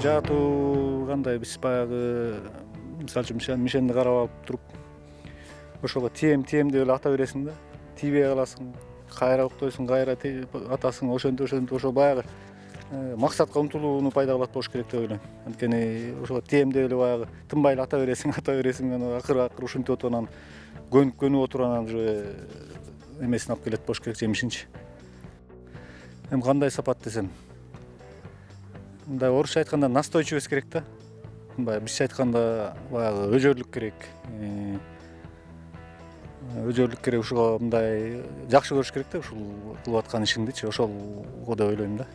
Жаатуу кандай, биз баягы мисалы үчүн мишенди карап алып туруп ошого тием деп эле ата бересиң да, тийбей каласың, кайра уктойсуң, кайра атасың, ошентип ошо баягы максатка умтулууну пайда кылат болуш керек деп ойлойм. Анткени ошого тием деп эле баягы тынбай эле ата бересиң, анан акыры ушинтип отуруп анан көнүп отуруп анан уже эмесин алып келет болуш керек, жемишинчи. Эми кандай сапат десем, мындай орусча айтканда настойчивость керек да. Баягы бизче айтканда баягы өжөрлүк керек. Ушуга мындай жакшы көрүш керек да, ушул кылып аткан ишиңдичи, ошолго деп ойлойм да.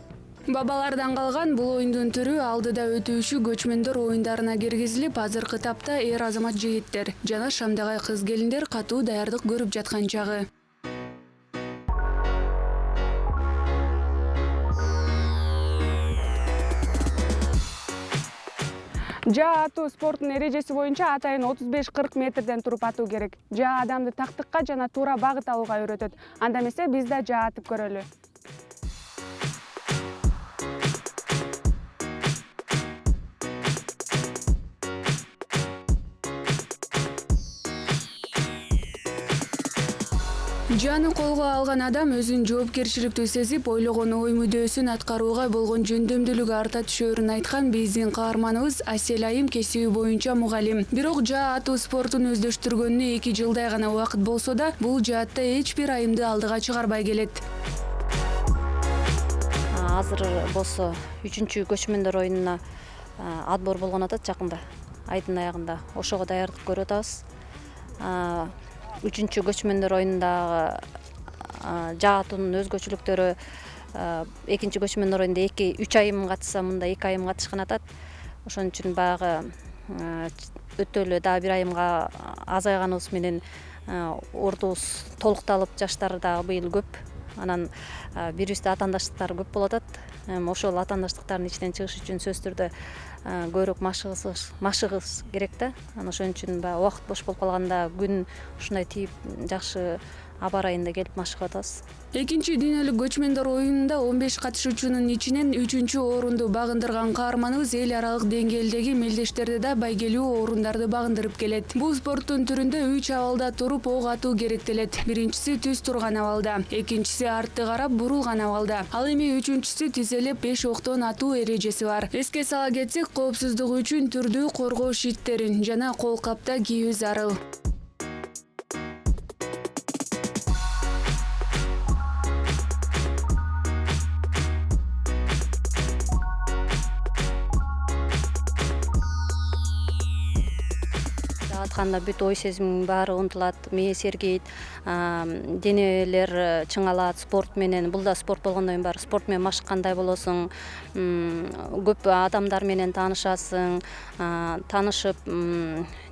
Бабалардан калган бул оюндун түрү алдыда өтүүчү көчмөндөр оюндарына киргизилип, азыркы тапта эр азамат жигиттер жана шамдагай кыз келиндер катуу даярдык көрүп жаткан чагы. Жаа атуу спорттун эрежеси боюнча атайын 35-40 метрден туруп атуу керек. Жаа адамды тактыкка жана туура багыт алууга үйрөтөт. Анда эмесе биз да жаа атып көрөлү. Жааны колго алган адам өзүн жоопкерчиликтүү сезип, ойлогон ой мүдөөсүн аткарууга болгон жөндөмдүүлүгү арта түшөөрүн айткан биздин каарманыбыз Асель Айым кесиби боюнча мугалим. Бирок жаа атуу спортун өздөштүргөнүнө 2 жылдай гана убакыт болсо да, бул жаатта эч бир айымды алдыга чыгарбай келет. Азыр болсо 3-чү көчмөндөр оюнуна отбор болгон атат жакында, айдын аягында. Ошого даярдык көрүп атабыз. 3-чү көчмөндөр оюнундагы жаа атуунун өзгөчөлүктөрү 2-чи көчмөндөр оюнунда 2-3 айым катышса, мында 2 айым катышкан атат. Ошон үчүн баягы өтө эле дагы бир айымга азайганыбыз менен ордубуз толукталып, жаштар дагы быйыл көп. Анан бирибизде атаандаштыктар көп болуп атат. Ошол атаандаштыктардын ичинен чыгыш үчүн сөзсүз түрдө көбүрөөк машыгыбыз керек да. Анан ошон үчүн баягы убакыт бош болуп калганда күн ушундай тийип жакшы аба ырайында келип машыгып атабыз. 2-чи дүйнөлүк көчмөндөр оюнунда 15 катышуучунун ичинен 3-чү орунду багындырган каарманыбыз эл аралык деңгээлдеги мелдештерде да байгелүү орундарды багындырып келет. Бул спорттун түрүндө 3 абалда туруп ок атуу керектелет. Биринчиси түз турган абалда, экинчиси артты карап бурулган абалда. Ал эми 3-чүсү тизелеп 5 октон атуу эрежеси бар. Эске сала кетсек, коопсуздук үчүн түрдүү коргоо шиттерин жана кол капта кийүү зарыл. Атканда бүт ой сезимиң баары унутулат, мээ сергейт, денелер чыңалат спорт менен. Бул да спорт болгондон кийин спорт менен машыккандай болосуң, көп адамдар менен таанышасың, таанышып,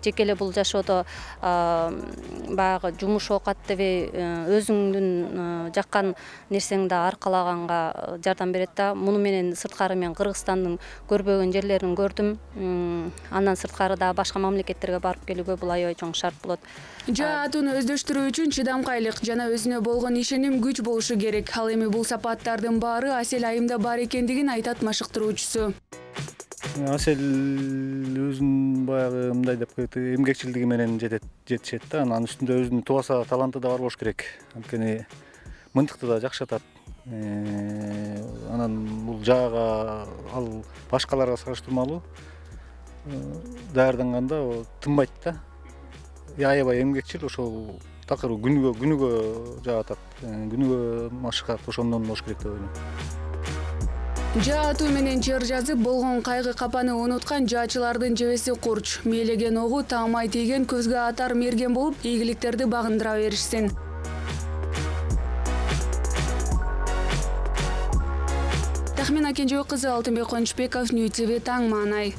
жеке эле бул жашоодо баягы жумуш оокат дебей өзүңдүн жаккан нерсеңди аркалаганга жардам берет да. Муну менен сырткары мен Кыргызстандын көрбөгөн жерлерин көрдүм. Андан сырткары да башка мамлекеттерге барып келүүгө бул аябай чоң шарт болот. Жаа атууну өздөштүрүү үчүн чыдамкайлык жана өзүнө болгон ишеним күч болушу керек. Ал эми бул сапаттардын баары Асель Айымда бар экендигин айтат машыктыруучусу. Асель өзүнүн баягы мындай деп коет, эмгекчилдиги менен жетишет да. Анан үстүндө өзүнүн тубаса таланты да бар болуш керек. Анткени мынтыкты да жакшы атат. Анан бул жаага ал башкаларга салыштырмалуу даярданганда тынбайт да. Аябай эмгекчил, ошол такыр күнүгө жаа атат, күнүгө машыгат, ошондон болуш керек деп ойлойм. Жаа атуу менен жер жазып болгон кайгы капаны унуткан жаачылардын жебеси курч. Мээлеген огу таамай тийген көзгө атар мерген болуп, ийгиликтерди багындыра беришсин. Тахмина Кенжебек кызы, Алтынбек Кончбеков, Нью ТВ, Таң Маанай.